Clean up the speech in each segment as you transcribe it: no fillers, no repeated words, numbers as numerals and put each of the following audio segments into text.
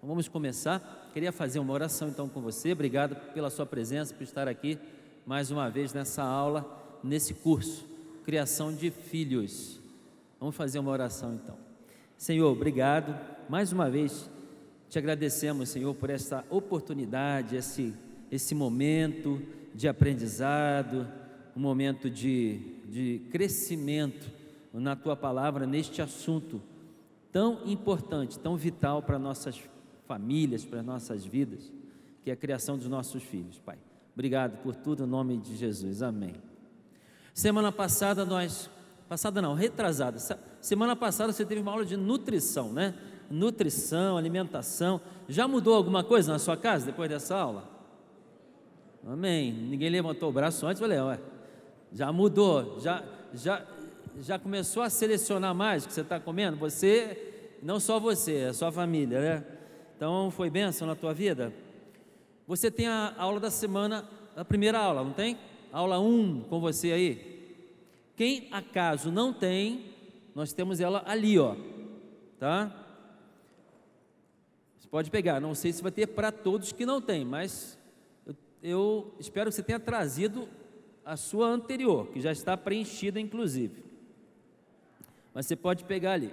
Vamos começar. Queria fazer uma oração então com você. Obrigado pela sua presença, por estar aqui mais uma vez nessa aula, nesse curso, Criação de Filhos. Vamos fazer uma oração então. Senhor, obrigado. Mais uma vez te agradecemos, Senhor, por essa oportunidade, esse momento de aprendizado, um momento de crescimento na Tua Palavra, neste assunto tão importante, tão vital para nossas famílias, para nossas vidas, que é a criação dos nossos filhos, Pai. Obrigado por tudo, em nome de Jesus, amém. Semana passada retrasada, semana passada você teve uma aula de nutrição, né? Nutrição, alimentação. Já mudou alguma coisa na sua casa depois dessa aula? Amém. Ninguém levantou o braço antes, falei, ué, já mudou, já começou a selecionar mais o que você está comendo? Você, não só você, a sua família, né? Então foi bênção na tua vida? Você tem a aula da semana, a primeira aula, não tem? Aula 1 com você aí. Quem acaso não tem, nós temos ela ali, ó, tá? Você pode pegar, não sei se vai ter para todos que não tem, mas eu espero que você tenha trazido a sua anterior, que já está preenchida inclusive. Mas você pode pegar ali.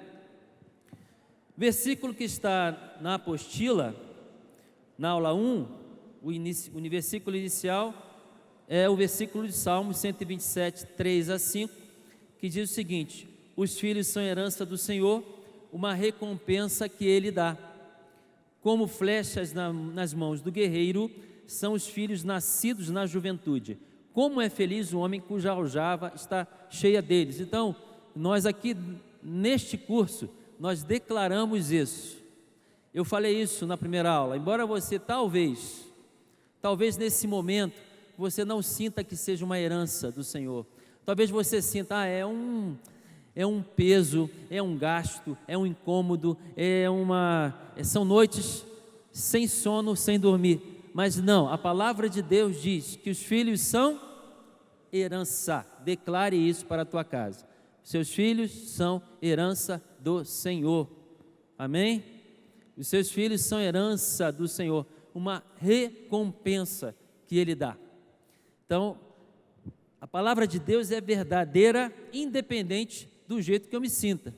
Versículo que está na apostila, na aula 1, o versículo inicial é o versículo de Salmos 127, 3 a 5, que diz o seguinte: os filhos são herança do Senhor, uma recompensa que Ele dá. Como flechas nas mãos do guerreiro, são os filhos nascidos na juventude. Como é feliz o homem cuja aljava está cheia deles. Então, nós aqui neste curso, nós declaramos isso. Eu falei isso na primeira aula. Embora você talvez nesse momento, você não sinta que seja uma herança do Senhor. Talvez você sinta, é um peso, é um gasto, é um incômodo, são noites sem sono, sem dormir. Mas não, a palavra de Deus diz que os filhos são herança. Declare isso para a tua casa. Seus filhos são herança do Senhor. Amém? Os seus filhos são herança do Senhor, uma recompensa que Ele dá. Então, a palavra de Deus é verdadeira, independente do jeito que eu me sinta.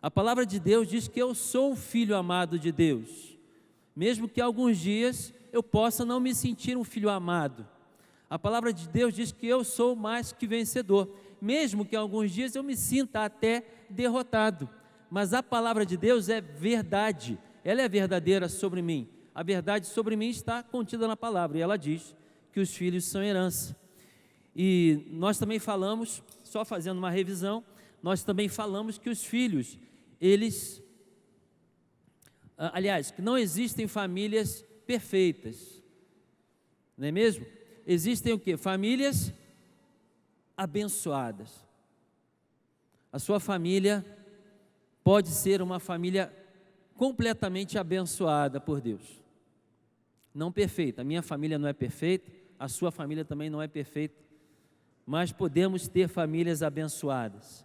A palavra de Deus diz que eu sou um filho amado de Deus, mesmo que alguns dias eu possa não me sentir um filho amado. A palavra de Deus diz que eu sou mais que vencedor, mesmo que alguns dias eu me sinta até derrotado. Mas a palavra de Deus é verdade, ela é verdadeira sobre mim. A verdade sobre mim está contida na palavra, e ela diz que os filhos são herança. E nós também falamos, só fazendo uma revisão, nós também falamos que os filhos, que não existem famílias perfeitas, não é mesmo? Existem o quê? Famílias abençoadas. A sua família pode ser uma família completamente abençoada por Deus. Não perfeita, a minha família não é perfeita, a sua família também não é perfeita, mas podemos ter famílias abençoadas.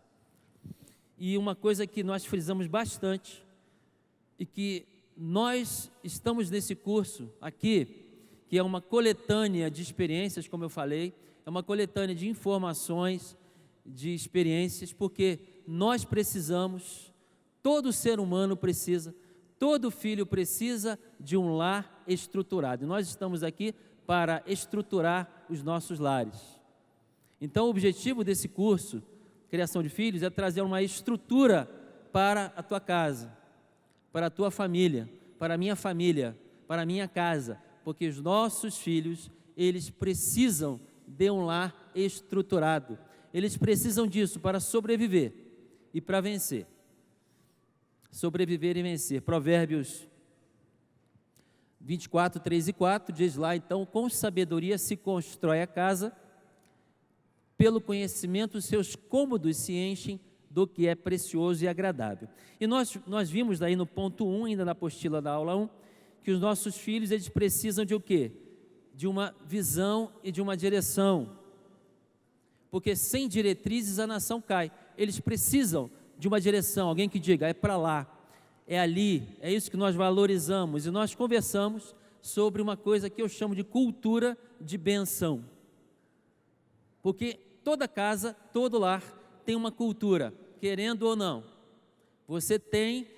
E uma coisa que nós frisamos bastante, e que nós estamos nesse curso aqui, que é uma coletânea de experiências, como eu falei, é uma coletânea de informações, de experiências, porque nós precisamos, todo ser humano precisa, todo filho precisa de um lar estruturado. E nós estamos aqui para estruturar os nossos lares. Então, o objetivo desse curso, Criação de Filhos, é trazer uma estrutura para a tua casa, para a tua família, para a minha casa, porque os nossos filhos, eles precisam de um lar estruturado. Eles precisam disso para sobreviver e para vencer. Sobreviver e vencer. Provérbios 24, 3 e 4 diz lá, então, com sabedoria se constrói a casa, pelo conhecimento os seus cômodos se enchem do que é precioso e agradável. E nós vimos daí no ponto 1, ainda na apostila da aula 1, que os nossos filhos, eles precisam de o quê? De uma visão e de uma direção. Porque sem diretrizes a nação cai. Eles precisam de uma direção, alguém que diga, é para lá, é ali, é isso que nós valorizamos. E nós conversamos sobre uma coisa que eu chamo de cultura de bênção. Porque toda casa, todo lar tem uma cultura, querendo ou não. Você tem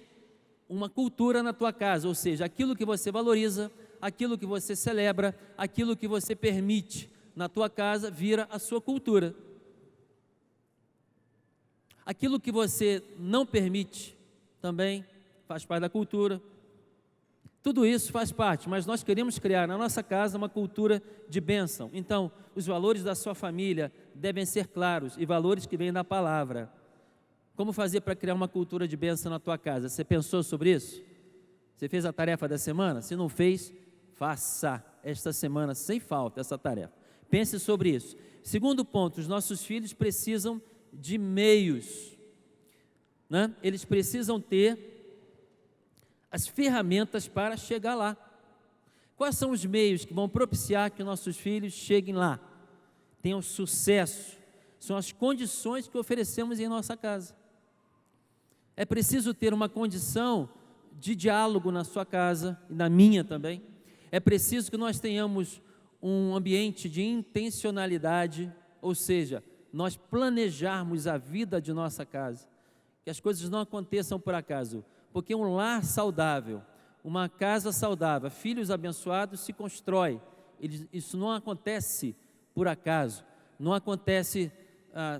uma cultura na tua casa, ou seja, aquilo que você valoriza, aquilo que você celebra, aquilo que você permite na tua casa vira a sua cultura. Aquilo que você não permite também faz parte da cultura. Tudo isso faz parte, mas nós queremos criar na nossa casa uma cultura de bênção. Então, os valores da sua família devem ser claros e valores que vêm da palavra. Como fazer para criar uma cultura de bênção na tua casa? Você pensou sobre isso? Você fez a tarefa da semana? Se não fez, faça esta semana sem falta essa tarefa. Pense sobre isso. Segundo ponto, os nossos filhos precisam de meios, né? Eles precisam ter as ferramentas para chegar lá. Quais são os meios que vão propiciar que nossos filhos cheguem lá, tenham sucesso? São as condições que oferecemos em nossa casa. É preciso ter uma condição de diálogo na sua casa e na minha também. É preciso que nós tenhamos um ambiente de intencionalidade, ou seja, nós planejarmos a vida de nossa casa, que as coisas não aconteçam por acaso, porque um lar saudável, uma casa saudável, filhos abençoados se constrói. Isso não acontece por acaso, não acontece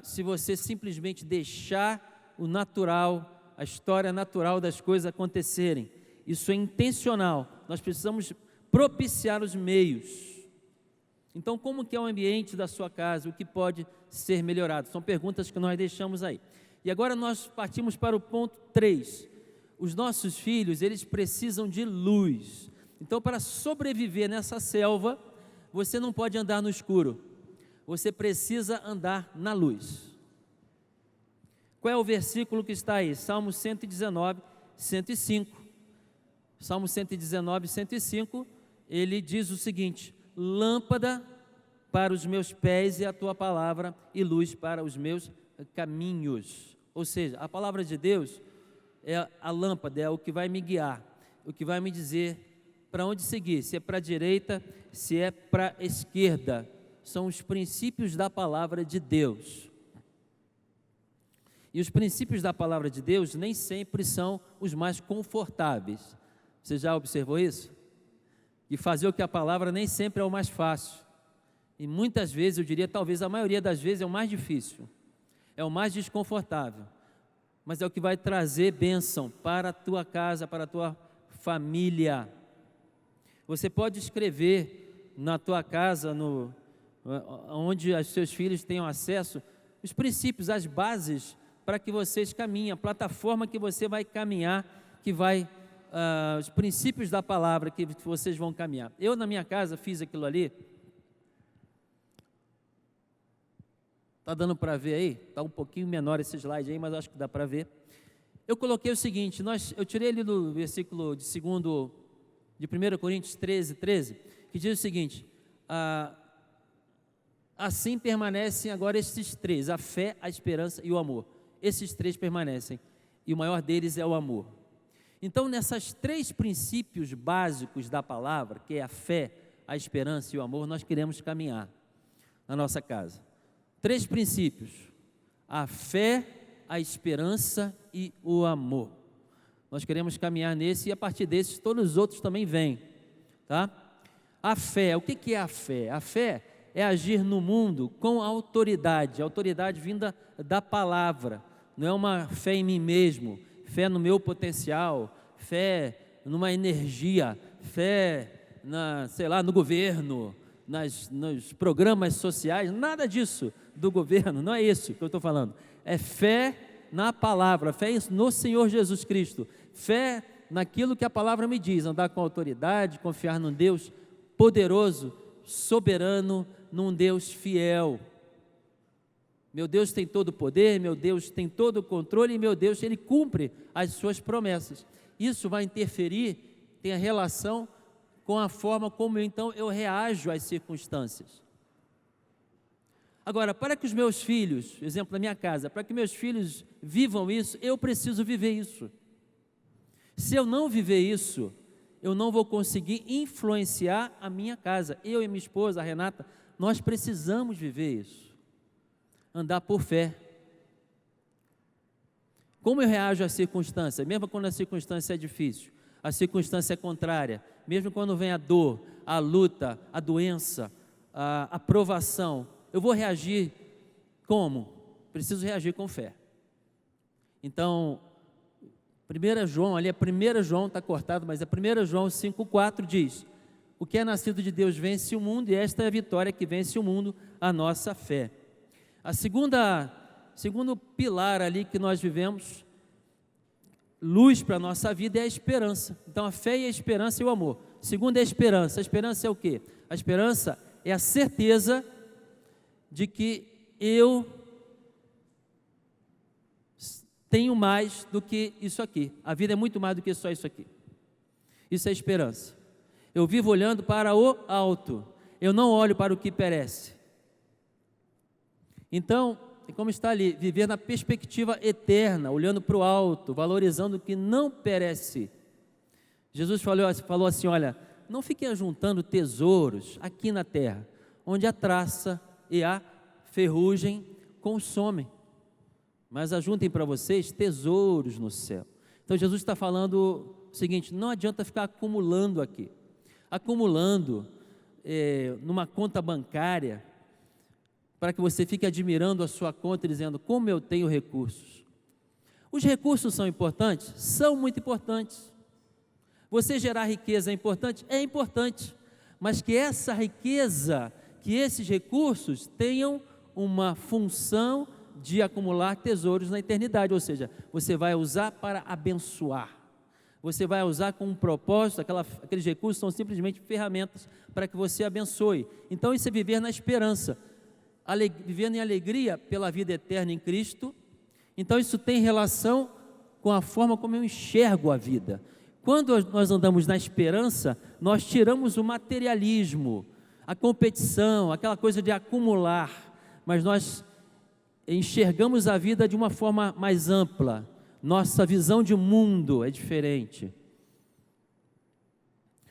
se você simplesmente deixar o natural, a história natural das coisas acontecerem. Isso é intencional, nós precisamos propiciar os meios. Então, como que é o ambiente da sua casa, o que pode ser melhorado? São perguntas que nós deixamos aí. E agora nós partimos para o ponto 3. Os nossos filhos, eles precisam de luz. Então, para sobreviver nessa selva, você não pode andar no escuro. Você precisa andar na luz. Qual é o versículo que está aí? Salmo 119, 105. Salmo 119, 105, ele diz o seguinte: lâmpada para os meus pés é a tua palavra e luz para os meus caminhos. Ou seja, a palavra de Deus é a lâmpada, é o que vai me guiar, o que vai me dizer para onde seguir, se é para a direita, se é para a esquerda. São os princípios da palavra de Deus. E os princípios da palavra de Deus nem sempre são os mais confortáveis. Você já observou isso? E fazer o que a palavra nem sempre é o mais fácil. E muitas vezes, eu diria, talvez a maioria das vezes é o mais difícil. É o mais desconfortável. Mas é o que vai trazer bênção para a tua casa, para a tua família. Você pode escrever na tua casa, onde os seus filhos tenham acesso, os princípios, as bases para que vocês caminhem, a plataforma que você vai caminhar, que vai, os princípios da palavra que vocês vão caminhar. Eu na minha casa fiz aquilo ali. Está dando para ver aí? Está um pouquinho menor esse slide aí, mas acho que dá para ver. Eu coloquei o seguinte, eu tirei ali do versículo de 1 Coríntios 13, 13, que diz o seguinte: assim permanecem agora estes três, a fé, a esperança e o amor. Esses três permanecem, e o maior deles é o amor. Então, nessas três princípios básicos da palavra, que é a fé, a esperança e o amor, nós queremos caminhar na nossa casa. Três princípios: a fé, a esperança e o amor. Nós queremos caminhar nesse, e a partir desses todos os outros também vêm, tá? A fé, o que é a fé? A fé é agir no mundo com autoridade vinda da palavra. Não é uma fé em mim mesmo, fé no meu potencial, fé numa energia, fé no governo, nos programas sociais, nada disso do governo, não é isso que eu estou falando. É fé na palavra, fé no Senhor Jesus Cristo, fé naquilo que a palavra me diz, andar com autoridade, confiar num Deus poderoso, soberano, num Deus fiel. Meu Deus tem todo o poder, meu Deus tem todo o controle, e meu Deus, Ele cumpre as suas promessas. Isso vai interferir, tem a relação com a forma como eu reajo às circunstâncias. Agora, para que os meus filhos, exemplo da minha casa, para que meus filhos vivam isso, eu preciso viver isso. Se eu não viver isso, eu não vou conseguir influenciar a minha casa. Eu e minha esposa, a Renata, nós precisamos viver isso. Andar por fé. Como eu reajo às circunstâncias? Mesmo quando a circunstância é difícil, a circunstância é contrária, mesmo quando vem a dor, a luta, a doença, a provação, eu vou reagir como? Preciso reagir com fé. Então, 1 João, ali é 1 João, está cortado, mas é 1 João 5,4 diz: o que é nascido de Deus vence o mundo, e esta é a vitória que vence o mundo, a nossa fé. Segundo pilar ali que nós vivemos, luz para a nossa vida, é a esperança. Então a fé e a esperança e o amor. Segundo é a esperança. A esperança é o quê? A esperança é a certeza de que eu tenho mais do que isso aqui. A vida é muito mais do que só isso aqui. Isso é esperança. Eu vivo olhando para o alto. Eu não olho para o que perece. Então, como está ali, viver na perspectiva eterna, olhando para o alto, valorizando o que não perece. Jesus falou assim, olha, não fiquem ajuntando tesouros aqui na terra, onde a traça e a ferrugem consomem, mas ajuntem para vocês tesouros no céu. Então Jesus está falando o seguinte, não adianta ficar acumulando aqui, numa conta bancária, para que você fique admirando a sua conta e dizendo, como eu tenho recursos. Os recursos são importantes? São muito importantes. Você gerar riqueza é importante? É importante. Mas que essa riqueza, que esses recursos tenham uma função de acumular tesouros na eternidade, ou seja, você vai usar para abençoar. Você vai usar com um propósito, aqueles recursos são simplesmente ferramentas para que você abençoe. Então isso é viver na esperança. Vivendo em alegria pela vida eterna em Cristo. Então isso tem relação com a forma como eu enxergo a vida. Quando nós andamos na esperança, nós tiramos o materialismo, a competição, aquela coisa de acumular, mas nós enxergamos a vida de uma forma mais ampla. Nossa visão de mundo é diferente.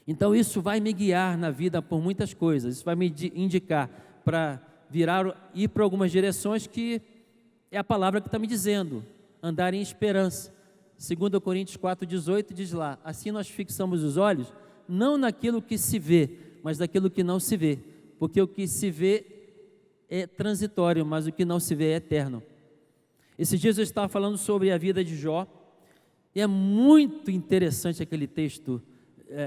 Então isso vai me guiar na vida por muitas coisas, isso vai me indicar para ir para algumas direções que é a palavra que está me dizendo, andar em esperança. 2 Coríntios 4,18 diz lá, assim nós fixamos os olhos, não naquilo que se vê, mas naquilo que não se vê, porque o que se vê é transitório, mas o que não se vê é eterno. Esses dias eu estava falando sobre a vida de Jó, e é muito interessante aquele texto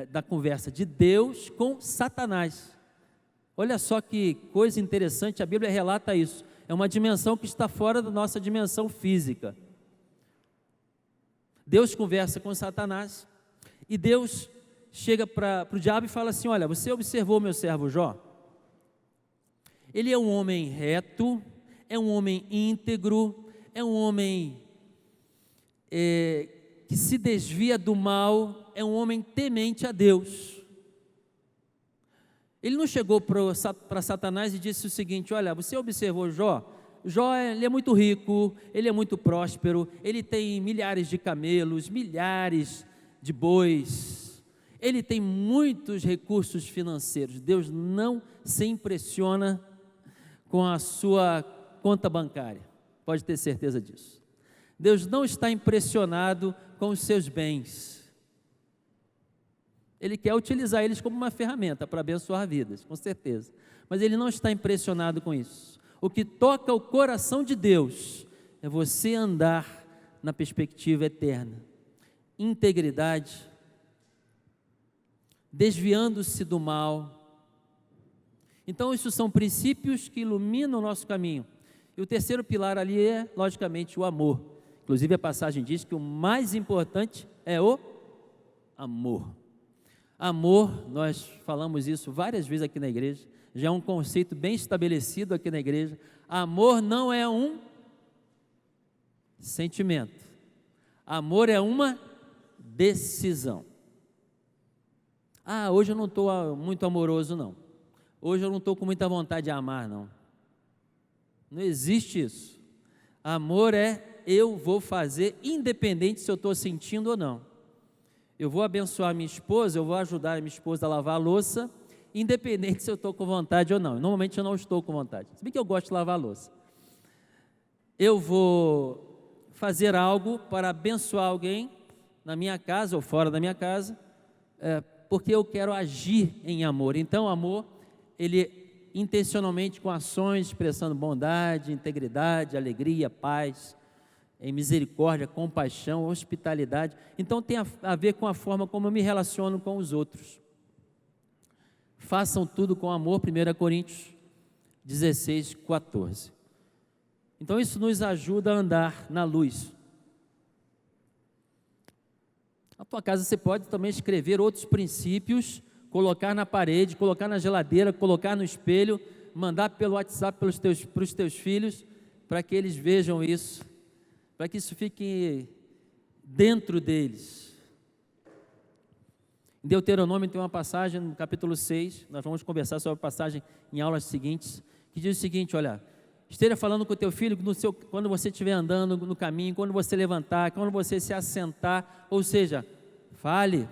da conversa de Deus com Satanás. Olha só que coisa interessante, a Bíblia relata isso. É uma dimensão que está fora da nossa dimensão física. Deus conversa com Satanás e Deus chega para o diabo e fala assim, olha, você observou meu servo Jó? Ele é um homem reto, é um homem íntegro, é um homem que se desvia do mal, é um homem temente a Deus. Ele não chegou para Satanás e disse o seguinte, olha, você observou Jó? Jó ele é muito rico, ele é muito próspero, ele tem milhares de camelos, milhares de bois, ele tem muitos recursos financeiros. Deus não se impressiona com a sua conta bancária, pode ter certeza disso. Deus não está impressionado com os seus bens. Ele quer utilizar eles como uma ferramenta para abençoar vidas, com certeza. Mas ele não está impressionado com isso. O que toca o coração de Deus é você andar na perspectiva eterna. Integridade, desviando-se do mal. Então, isso são princípios que iluminam o nosso caminho. E o terceiro pilar ali é, logicamente, o amor. Inclusive, a passagem diz que o mais importante é o amor. Amor, nós falamos isso várias vezes aqui na igreja, já é um conceito bem estabelecido aqui na igreja. Amor não é um sentimento, amor é uma decisão. Hoje eu não estou muito amoroso não, hoje eu não estou com muita vontade de amar não existe isso. Amor é eu vou fazer independente se eu estou sentindo ou não. Eu vou abençoar minha esposa, eu vou ajudar a minha esposa a lavar a louça, independente se eu estou com vontade ou não. Normalmente eu não estou com vontade, se bem que eu gosto de lavar a louça. Eu vou fazer algo para abençoar alguém na minha casa ou fora da minha casa, porque eu quero agir em amor. Então, o amor, ele intencionalmente com ações expressando bondade, integridade, alegria, paz, em misericórdia, compaixão, hospitalidade. Então tem a ver com a forma como eu me relaciono com os outros. Façam tudo com amor, 1 Coríntios 16, 14. Então isso nos ajuda a andar na luz. Na tua casa você pode também escrever outros princípios, colocar na parede, colocar na geladeira, colocar no espelho, mandar pelo WhatsApp para os teus filhos, para que eles vejam isso, para que isso fique dentro deles. Em Deuteronômio tem uma passagem no capítulo 6, nós vamos conversar sobre a passagem em aulas seguintes, que diz o seguinte: olha, esteja falando com o teu filho quando você estiver andando no caminho, quando você levantar, quando você se assentar, ou seja, fale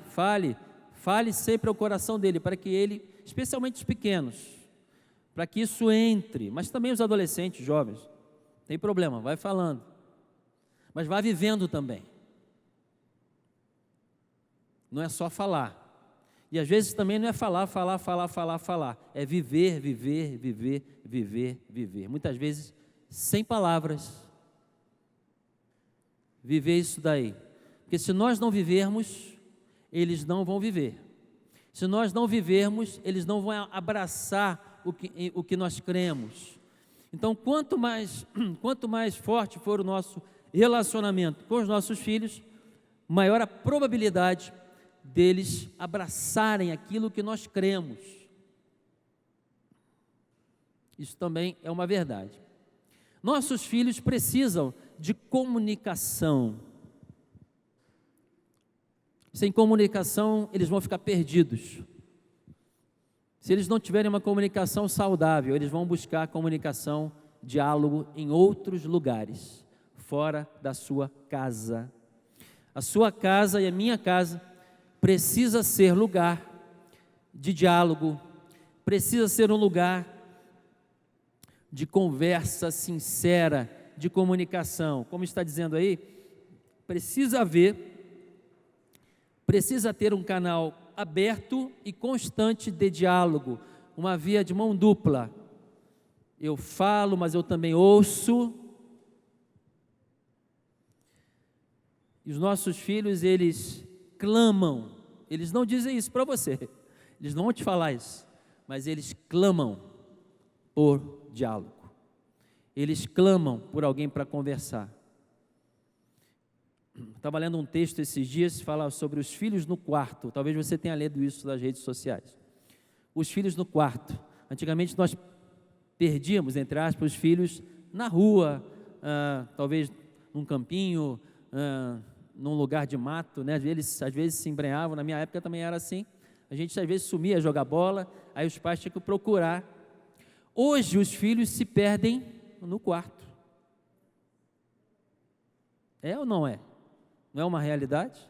sempre ao coração dele, para que ele, especialmente os pequenos, para que isso entre, mas também os adolescentes, jovens, não tem problema, vai falando, mas vai vivendo também, não é só falar, e às vezes também não é falar, é viver, muitas vezes sem palavras, viver isso daí, porque se nós não vivermos, eles não vão viver. Se nós não vivermos, eles não vão abraçar o que nós cremos. Então, quanto mais forte for o nosso relacionamento com os nossos filhos, maior a probabilidade deles abraçarem aquilo que nós cremos. Isso também é uma verdade. Nossos filhos precisam de comunicação. Sem comunicação, eles vão ficar perdidos. Se eles não tiverem uma comunicação saudável, eles vão buscar comunicação, diálogo em outros lugares, fora da sua casa. A sua casa e a minha casa precisa ser lugar de diálogo, precisa ser um lugar de conversa sincera, de comunicação. Como está dizendo aí, precisa ter um canal aberto e constante de diálogo, uma via de mão dupla. Eu falo, mas eu também ouço. E os nossos filhos, eles clamam, eles não dizem isso para você, eles não vão te falar isso, mas eles clamam por diálogo, eles clamam por alguém para conversar. Estava lendo um texto esses dias que fala sobre os filhos no quarto. Talvez você tenha lido isso nas redes sociais. Os filhos no quarto. Antigamente nós perdíamos, entre aspas, os filhos na rua, talvez num campinho, num lugar de mato, né? Eles às vezes se embrenhavam. Na minha época também era assim. A gente às vezes sumia a jogar bola, aí os pais tinham que procurar. Hoje os filhos se perdem no quarto. É ou não é? Não é uma realidade?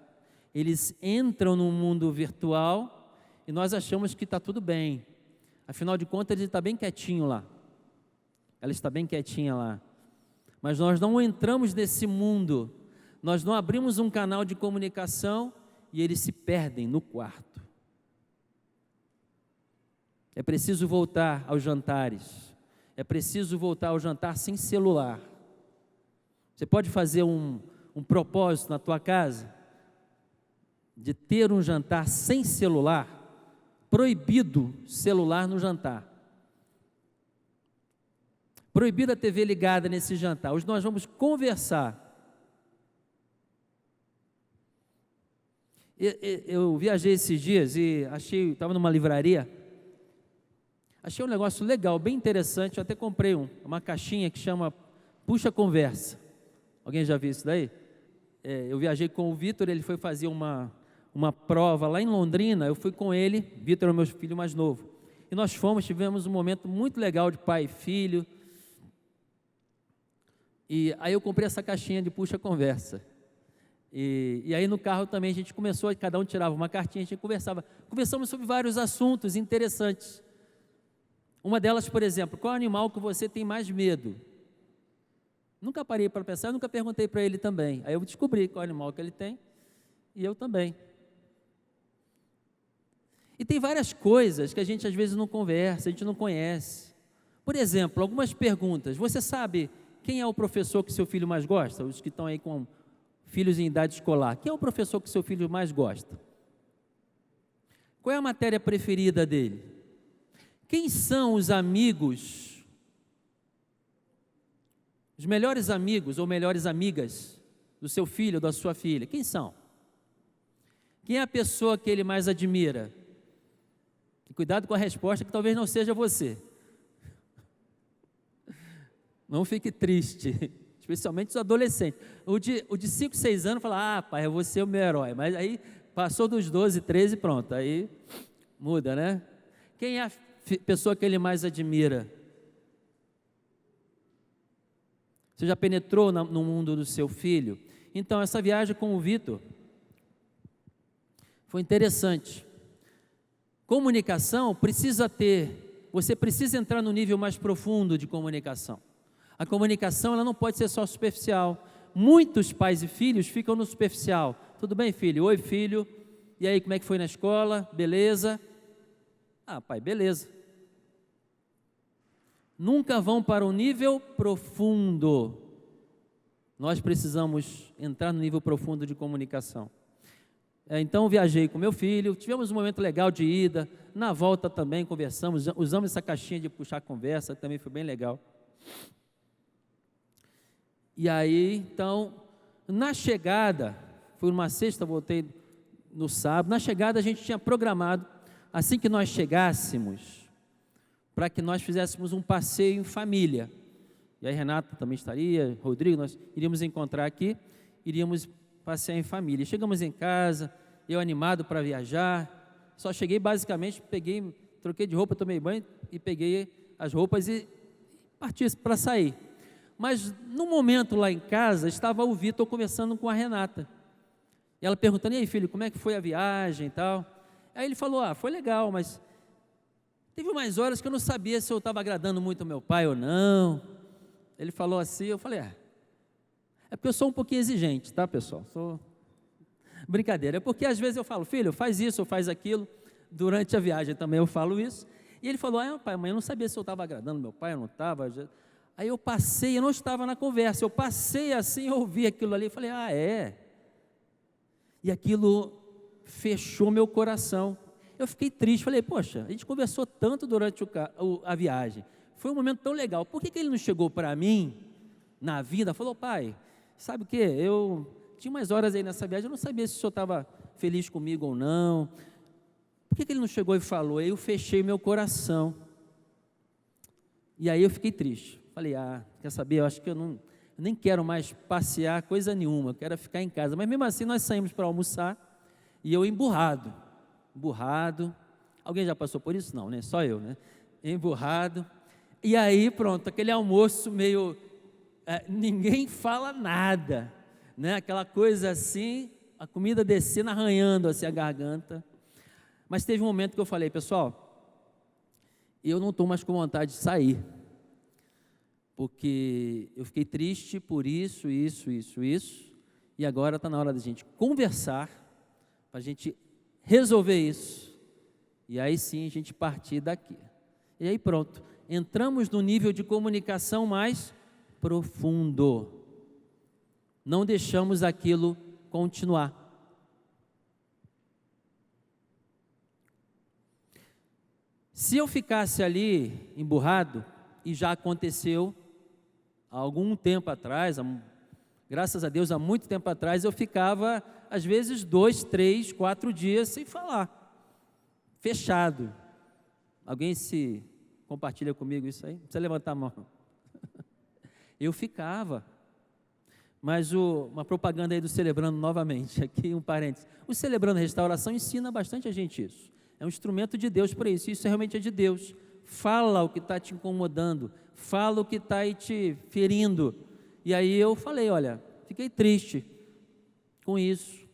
Eles entram no mundo virtual e nós achamos que está tudo bem. Afinal de contas, ele está bem quietinho lá. Ela está bem quietinha lá. Mas nós não entramos nesse mundo. Nós não abrimos um canal de comunicação e eles se perdem no quarto. É preciso voltar aos jantares. É preciso voltar ao jantar sem celular. Você pode fazer um propósito na tua casa de ter um jantar sem celular, proibido celular no jantar, proibida a TV ligada nesse jantar. Hoje nós vamos conversar. Eu viajei esses dias e estava numa livraria, achei um negócio legal, bem interessante. Eu até comprei uma caixinha que chama Puxa Conversa. Alguém já viu isso daí? Eu viajei com o Vitor, ele foi fazer uma prova lá em Londrina, eu fui com ele, Vitor é o meu filho mais novo, e nós tivemos um momento muito legal de pai e filho, e aí eu comprei essa caixinha de Puxa Conversa, E aí no carro também a gente começou, cada um tirava uma cartinha, a gente conversamos sobre vários assuntos interessantes. Uma delas, por exemplo, qual animal que você tem mais medo? Nunca parei para pensar, nunca perguntei para ele também. Aí eu descobri qual animal que ele tem, e eu também. E tem várias coisas que a gente às vezes não conversa, a gente não conhece. Por exemplo, algumas perguntas. Você sabe quem é o professor que seu filho mais gosta? Os que estão aí com filhos em idade escolar. Quem é o professor que seu filho mais gosta? Qual é a matéria preferida dele? Quem são os amigos, os melhores amigos ou melhores amigas do seu filho ou da sua filha? Quem são? Quem é a pessoa que ele mais admira? E cuidado com a resposta, que talvez não seja você. Não fique triste, especialmente os adolescentes. O de 5, 6 anos fala, pai, eu vou ser o meu herói. Mas aí passou dos 12, 13, pronto, aí muda, né? Quem é a pessoa que ele mais admira? Você já penetrou no mundo do seu filho? Então, essa viagem com o Vitor foi interessante. Comunicação você precisa entrar no nível mais profundo de comunicação. A comunicação, ela não pode ser só superficial. Muitos pais e filhos ficam no superficial. Tudo bem, filho? Oi, filho. E aí, como é que foi na escola? Beleza? Pai, beleza. Nunca vão para o nível profundo. Nós precisamos entrar no nível profundo de comunicação. Então, viajei com meu filho, tivemos um momento legal de ida. Na volta também conversamos, usamos essa caixinha de puxar conversa, também foi bem legal. E aí, então, na chegada, foi numa sexta, voltei no sábado. Na chegada, a gente tinha programado, assim que nós chegássemos, para que nós fizéssemos um passeio em família. E aí, Renata também estaria, Rodrigo, nós iríamos encontrar aqui, iríamos passear em família. Chegamos em casa, eu animado para viajar. Só cheguei, basicamente, troquei de roupa, tomei banho e peguei as roupas e parti para sair. Mas no momento lá em casa, estava o Vitor conversando com a Renata. E ela perguntando, e aí, filho, como é que foi a viagem e tal? Aí ele falou, foi legal, mas teve umas horas que eu não sabia se eu estava agradando muito ao meu pai ou não. Ele falou assim, eu falei, é porque eu sou um pouquinho exigente, tá, pessoal? Brincadeira, é porque às vezes eu falo, filho, faz isso ou faz aquilo. Durante a viagem também eu falo isso. E ele falou, pai, mãe, eu não sabia se eu estava agradando meu pai ou não estava. Aí eu não estava na conversa, eu passei assim, eu ouvi aquilo ali, e falei, E aquilo fechou meu coração. Eu fiquei triste, falei, poxa, a gente conversou tanto durante a viagem, foi um momento tão legal, por que ele não chegou para mim, na vida, falou, pai, sabe o que, eu tinha umas horas aí nessa viagem, eu não sabia se o senhor estava feliz comigo ou não, por que ele não chegou e falou? Aí eu fechei meu coração, e aí eu fiquei triste. Falei, quer saber, eu acho que eu nem quero mais passear coisa nenhuma, eu quero ficar em casa. Mas mesmo assim nós saímos para almoçar e eu emburrado. Alguém já passou por isso? Não, né? Só eu, né? Emburrado. E aí pronto, aquele almoço meio, ninguém fala nada, né? Aquela coisa assim, a comida descendo, arranhando assim a garganta. Mas teve um momento que eu falei, pessoal, eu não estou mais com vontade de sair. Porque eu fiquei triste por isso, e agora está na hora da gente conversar, para a gente resolver isso, e aí sim a gente partir daqui. E aí pronto, entramos no nível de comunicação mais profundo, não deixamos aquilo continuar. Se eu ficasse ali emburrado, e já aconteceu, há algum tempo atrás, graças a Deus, há muito tempo atrás, eu ficava, às vezes, 2, 3, 4 dias sem falar, fechado. Alguém se compartilha comigo isso aí? Não precisa levantar a mão. Eu ficava. Mas uma propaganda aí do Celebrando novamente, aqui um parênteses. O Celebrando Restauração ensina bastante a gente isso. É um instrumento de Deus para isso, isso realmente é de Deus. Fala o que está te incomodando, fala o que está aí te ferindo. E aí eu falei, olha, fiquei triste. com isso.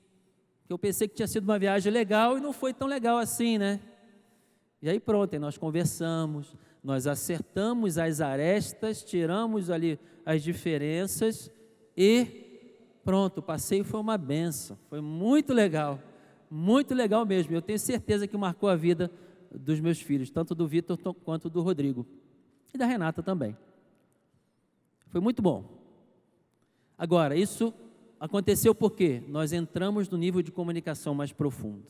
Eu pensei que tinha sido uma viagem legal e não foi tão legal assim, né? E aí pronto, aí nós conversamos, nós acertamos as arestas, tiramos ali as diferenças e pronto, o passeio foi uma benção, foi muito legal mesmo. Eu tenho certeza que marcou a vida dos meus filhos, tanto do Vitor quanto do Rodrigo e da Renata também. Foi muito bom. Agora, isso aconteceu porque nós entramos no nível de comunicação mais profundo.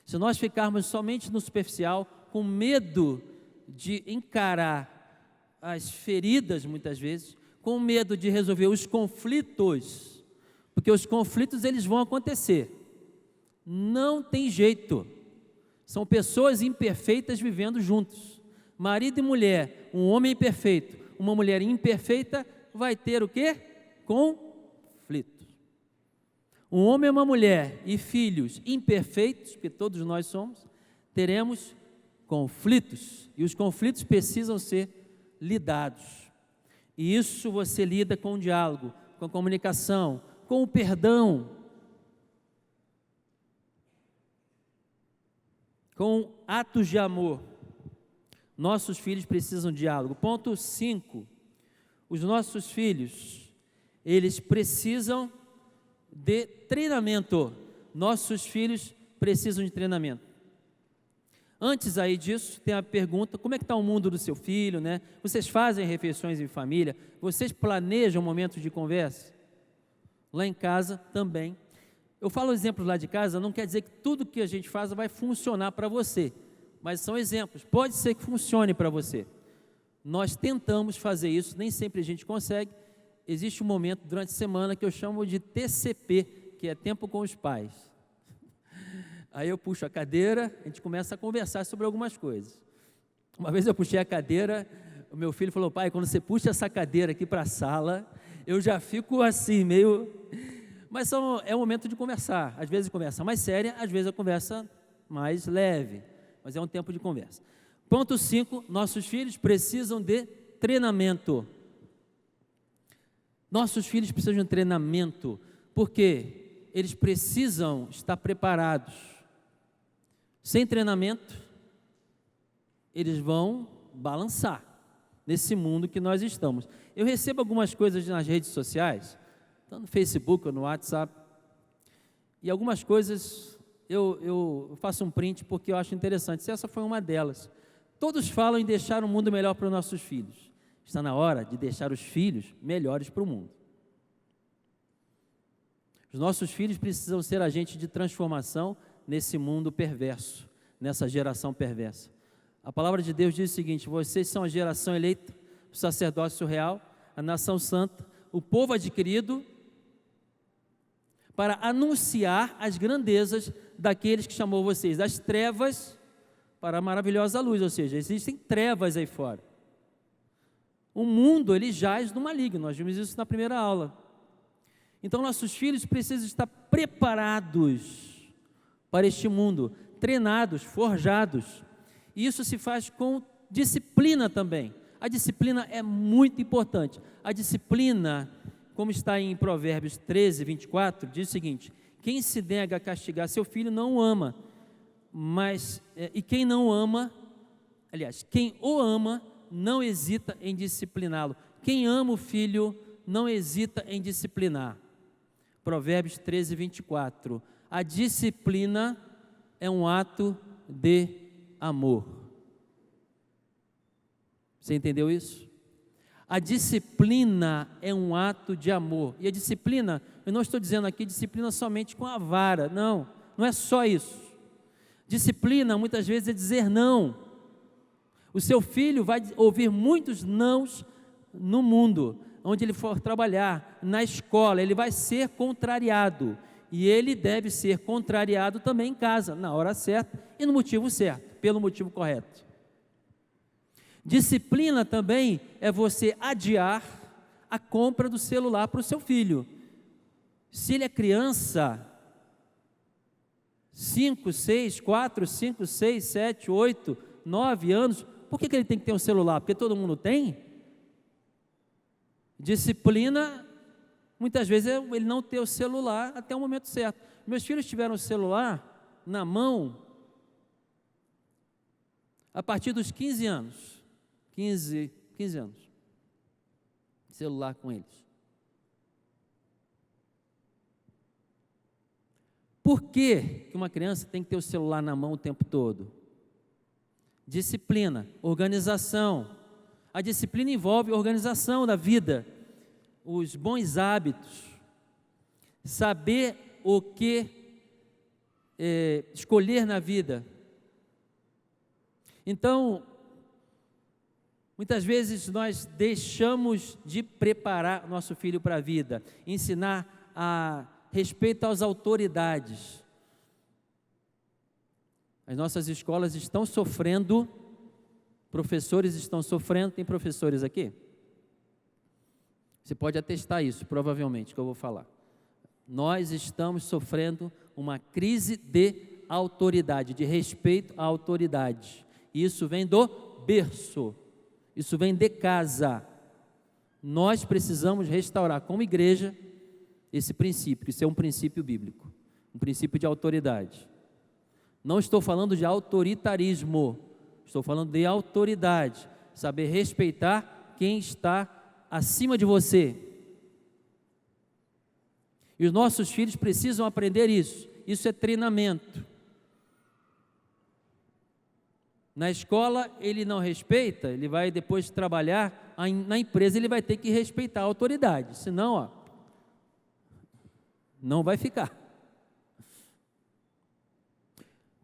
Se nós ficarmos somente no superficial, com medo de encarar as feridas, muitas vezes, com medo de resolver os conflitos, porque os conflitos eles vão acontecer, não tem jeito, são pessoas imperfeitas vivendo juntos, marido e mulher, um homem imperfeito, uma mulher imperfeita, vai ter o quê? Conflito. Um homem e uma mulher e filhos imperfeitos, porque todos nós somos, teremos conflitos, e os conflitos precisam ser lidados, e isso você lida com o diálogo, com a comunicação, com o perdão, com atos de amor. Nossos filhos precisam de diálogo. Ponto 5, os nossos filhos, eles precisam de treinamento. Nossos filhos precisam de treinamento. Antes aí disso, tem a pergunta, como é que está o mundo do seu filho, né? Vocês fazem refeições em família? Vocês planejam momentos de conversa? Lá em casa também. Eu falo exemplos lá de casa, não quer dizer que tudo que a gente faz vai funcionar para você, mas são exemplos, pode ser que funcione para você. Nós tentamos fazer isso, nem sempre a gente consegue. Existe um momento durante a semana que eu chamo de TCP, que é tempo com os pais. Aí eu puxo a cadeira, a gente começa a conversar sobre algumas coisas. Uma vez eu puxei a cadeira, o meu filho falou, pai, quando você puxa essa cadeira aqui para a sala, eu já fico assim, meio... Mas é um momento de conversar, às vezes conversa mais séria, às vezes a conversa mais leve, mas é um tempo de conversa. Ponto 5, nossos filhos precisam de treinamento. Nossos filhos precisam de um treinamento, porque eles precisam estar preparados. Sem treinamento, eles vão balançar nesse mundo que nós estamos. Eu recebo algumas coisas nas redes sociais, tanto no Facebook ou no WhatsApp, e algumas coisas eu faço um print porque eu acho interessante. Essa foi uma delas. Todos falam em deixar um mundo melhor para os nossos filhos. Está na hora de deixar os filhos melhores para o mundo. Os nossos filhos precisam ser agentes de transformação nesse mundo perverso, nessa geração perversa. A palavra de Deus diz o seguinte: vocês são a geração eleita, o sacerdócio real, a nação santa, o povo adquirido, para anunciar as grandezas daqueles que chamou vocês das trevas para a maravilhosa luz. Ou seja, existem trevas aí fora. O mundo, ele jaz no maligno, nós vimos isso na primeira aula. Então, nossos filhos precisam estar preparados para este mundo, treinados, forjados. E isso se faz com disciplina também. A disciplina é muito importante. A disciplina, como está em Provérbios 13, 24, diz o seguinte: quem se nega a castigar seu filho não o ama, e quem não ama, aliás, quem o ama, não hesita em discipliná-lo. Quem ama o filho, não hesita em disciplinar. Provérbios 13, 24. A disciplina é um ato de amor. Você entendeu isso? A disciplina é um ato de amor. E a disciplina, eu não estou dizendo aqui disciplina somente com a vara, não é só isso. Disciplina muitas vezes é dizer não. O seu filho vai ouvir muitos nãos no mundo, onde ele for trabalhar, na escola, ele vai ser contrariado. E ele deve ser contrariado também em casa, na hora certa e no motivo certo, pelo motivo correto. Disciplina também é você adiar a compra do celular para o seu filho. Se ele é criança, 5, 6, 4, 5, 6, 7, 8, 9 anos, por que ele tem que ter um celular? Porque todo mundo tem? Disciplina Muitas vezes é ele não ter o celular até o momento certo. Meus filhos tiveram o celular na mão a partir dos 15 anos. 15 anos. Celular com eles. Por que uma criança tem que ter o celular na mão o tempo todo? Disciplina, organização. A disciplina envolve a organização da vida, os bons hábitos, saber o que escolher na vida. Então, muitas vezes nós deixamos de preparar nosso filho para a vida, ensinar a respeito às autoridades. As nossas escolas estão sofrendo, professores estão sofrendo. Tem professores aqui? Você pode atestar isso, provavelmente, que eu vou falar. Nós estamos sofrendo uma crise de autoridade, de respeito à autoridade. Isso vem do berço, isso vem de casa. Nós precisamos restaurar como igreja esse princípio, que isso é um princípio bíblico, um princípio de autoridade. Não estou falando de autoritarismo, estou falando de autoridade, saber respeitar quem está acima de você. E os nossos filhos precisam aprender isso. Isso é treinamento. Na escola ele não respeita, ele vai depois trabalhar, na empresa ele vai ter que respeitar a autoridade, senão, não vai ficar.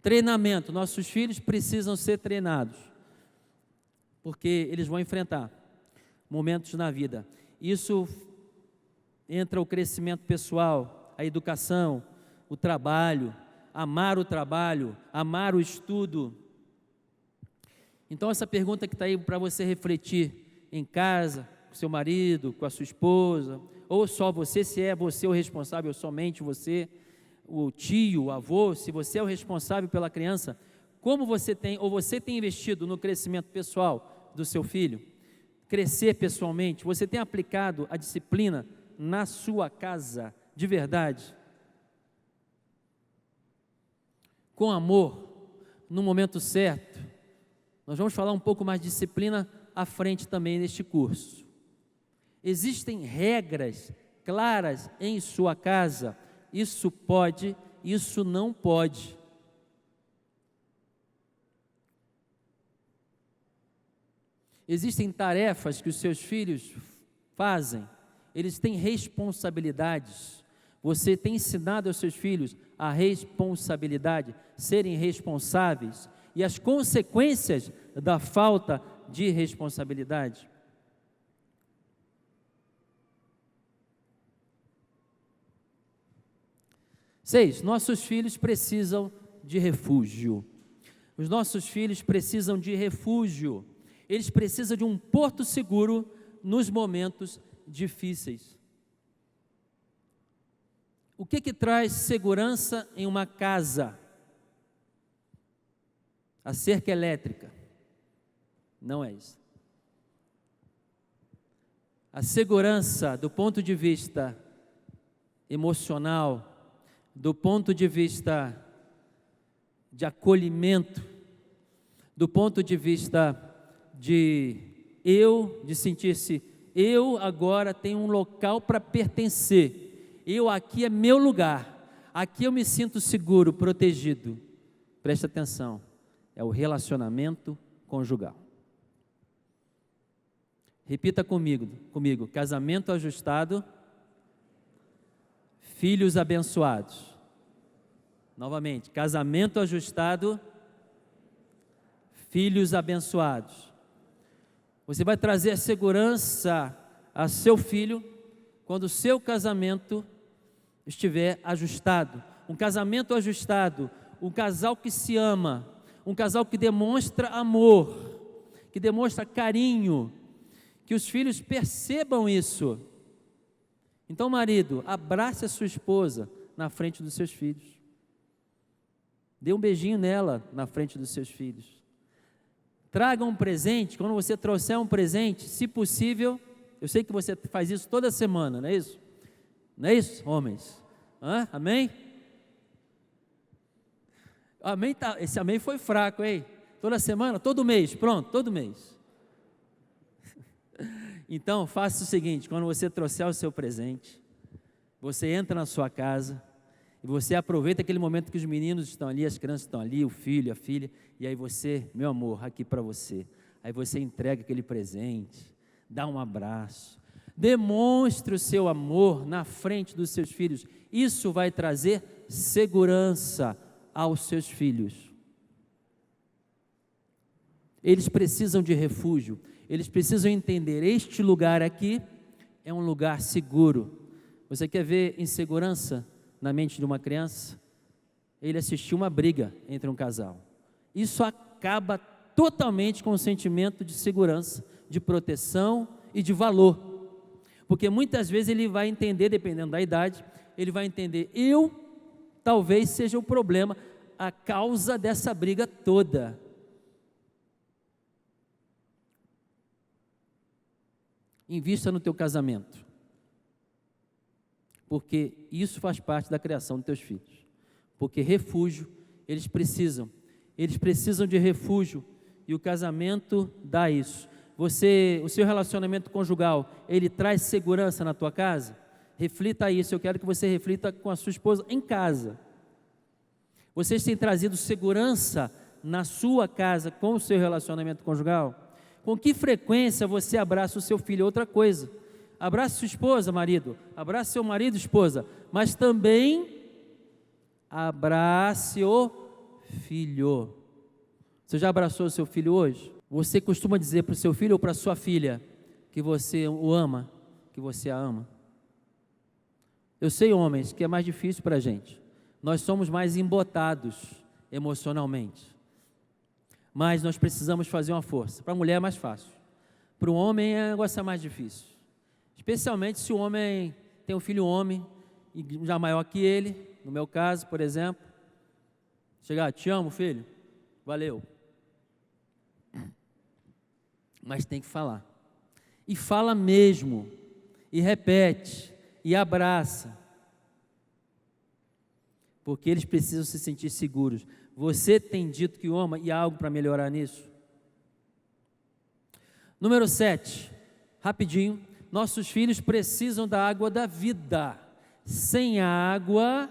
Treinamento, nossos filhos precisam ser treinados, porque eles vão enfrentar momentos na vida. Isso entra o crescimento pessoal, a educação, o trabalho, amar o estudo. Então essa pergunta que está aí para você refletir em casa, com seu marido, com a sua esposa, ou só você, se é você o responsável, ou somente você, o tio, o avô, se você é o responsável pela criança, como você tem investido no crescimento pessoal do seu filho, crescer pessoalmente, você tem aplicado a disciplina na sua casa, de verdade, com amor, no momento certo. Nós vamos falar um pouco mais de disciplina à frente também neste curso. Existem regras claras em sua casa, isso pode, isso não pode. Existem tarefas que os seus filhos fazem, eles têm responsabilidades. Você tem ensinado aos seus filhos a responsabilidade, serem responsáveis e as consequências da falta de responsabilidade. Seis, nossos filhos precisam de refúgio. Os nossos filhos precisam de refúgio. Eles precisam de um porto seguro nos momentos difíceis. O que traz segurança em uma casa? A cerca elétrica. Não é isso. A segurança do ponto de vista emocional, do ponto de vista de acolhimento, do ponto de vista de sentir-se, eu agora tenho um local para pertencer, aqui é meu lugar, aqui eu me sinto seguro, protegido. Presta atenção, é o relacionamento conjugal. Repita comigo, casamento ajustado, filhos abençoados. Novamente, casamento ajustado, filhos abençoados. Você vai trazer a segurança a seu filho quando o seu casamento estiver ajustado. Um casamento ajustado, um casal que se ama, um casal que demonstra amor, que demonstra carinho, que os filhos percebam isso. Então, marido, abrace a sua esposa na frente dos seus filhos. Dê um beijinho nela na frente dos seus filhos. Traga um presente. Quando você trouxer um presente, se possível, eu sei que você faz isso toda semana, não é isso? Não é isso, homens? Amém? Amém, esse amém foi fraco, hein? Toda semana, todo mês, pronto, todo mês. Então, faça o seguinte: quando você trouxer o seu presente, você entra na sua casa e você aproveita aquele momento que os meninos estão ali, as crianças estão ali, o filho, a filha, e aí você, meu amor, aqui para você. Aí você entrega aquele presente, dá um abraço, demonstre o seu amor na frente dos seus filhos. Isso vai trazer segurança aos seus filhos. Eles precisam de refúgio, eles precisam entender: este lugar aqui é um lugar seguro. Você quer ver insegurança na mente de uma criança? Ele assistiu uma briga entre um casal. Isso acaba totalmente com o sentimento de segurança, de proteção e de valor. Porque muitas vezes ele vai entender, dependendo da idade, ele vai entender: eu talvez seja o problema, a causa dessa briga toda. Invista no teu casamento, porque isso faz parte da criação dos teus filhos. Porque refúgio, eles precisam de refúgio, e o casamento dá isso. O seu relacionamento conjugal, ele traz segurança na tua casa? Reflita isso, eu quero que você reflita com a sua esposa em casa. Vocês têm trazido segurança na sua casa com o seu relacionamento conjugal? Com que frequência você abraça o seu filho? Outra coisa, abrace sua esposa, marido, abrace seu marido, esposa, mas também abrace o filho. Você já abraçou o seu filho hoje? Você costuma dizer para o seu filho ou para a sua filha que você o ama, que você a ama? Eu sei, homens, que é mais difícil para a gente. Nós somos mais embotados emocionalmente. Mas nós precisamos fazer uma força. Para a mulher é mais fácil. Para o homem é um negócio mais difícil. Especialmente se o homem tem um filho homem, e já maior que ele, no meu caso, por exemplo. Chegar: te amo, filho. Valeu. Mas tem que falar. E fala mesmo. E repete. E abraça. Porque eles precisam se sentir seguros. Você tem dito que o ama e há algo para melhorar nisso? Número 7, rapidinho. Nossos filhos precisam da água da vida. Sem água,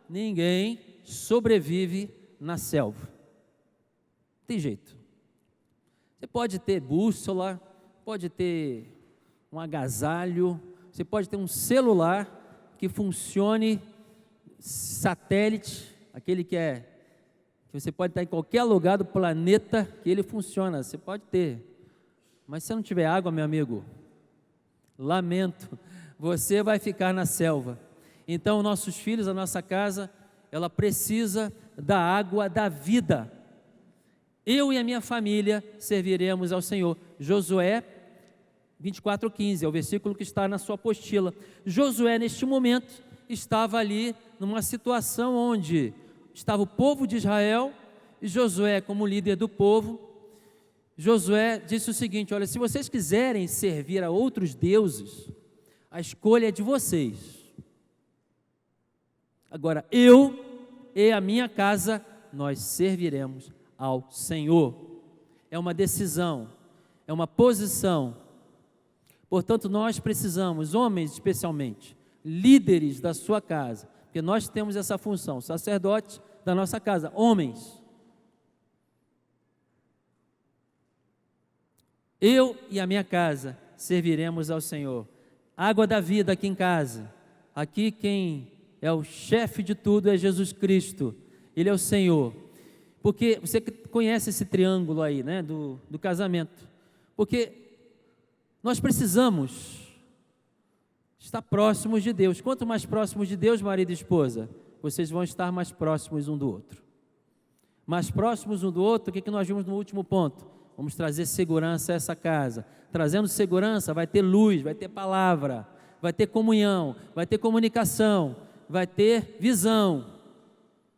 ninguém sobrevive na selva. Não tem jeito. Você pode ter bússola, pode ter um agasalho, você pode ter um celular que funcione, satélite, aquele que você pode estar em qualquer lugar do planeta que ele funciona, você pode ter. Mas se não tiver água, meu amigo, lamento, você vai ficar na selva. Então, nossos filhos, a nossa casa, ela precisa da água da vida. Eu e a minha família serviremos ao Senhor. Josué 24:15, é o versículo que está na sua apostila. Josué, neste momento, estava ali numa situação onde estava o povo de Israel, e Josué, como líder do povo, Josué disse o seguinte: olha, se vocês quiserem servir a outros deuses, a escolha é de vocês. Agora, eu e a minha casa, nós serviremos ao Senhor. É uma decisão, é uma posição. Portanto, nós precisamos, homens especialmente, líderes da sua casa, porque nós temos essa função, sacerdotes da nossa casa, homens. Eu e a minha casa serviremos ao Senhor. Água da vida aqui em casa. Aqui quem é o chefe de tudo é Jesus Cristo. Ele é o Senhor. Porque você conhece esse triângulo aí, né, do casamento. Porque nós precisamos estar próximos de Deus. Quanto mais próximos de Deus, marido e esposa, vocês vão estar mais próximos um do outro. Mais próximos um do outro, o que nós vimos no último ponto? Vamos trazer segurança a essa casa. Trazendo segurança, vai ter luz, vai ter palavra, vai ter comunhão, vai ter comunicação, vai ter visão.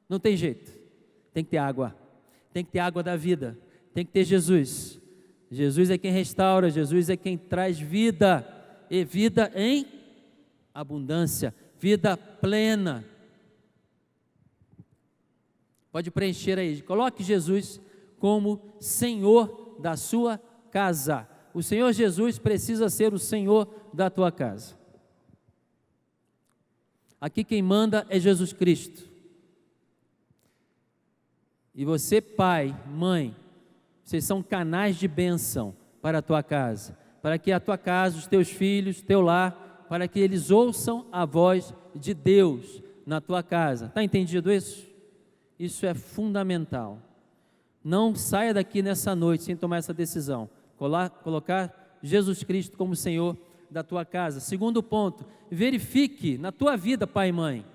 Não tem jeito. Tem que ter água. Tem que ter água da vida. Tem que ter Jesus. Jesus é quem restaura, Jesus é quem traz vida, e vida em abundância. vida plena. Pode preencher aí, coloque Jesus como Senhor da sua casa. O Senhor Jesus precisa ser o Senhor da tua casa. Aqui quem manda é Jesus Cristo. E você, pai, mãe, vocês são canais de bênção para a tua casa, para que a tua casa, os teus filhos, teu lar, para que eles ouçam a voz de Deus na tua casa. Está entendido isso? Isso é fundamental. Não saia daqui nessa noite sem tomar essa decisão. Colocar Jesus Cristo como Senhor da tua casa. Segundo ponto, verifique na tua vida, pai e mãe.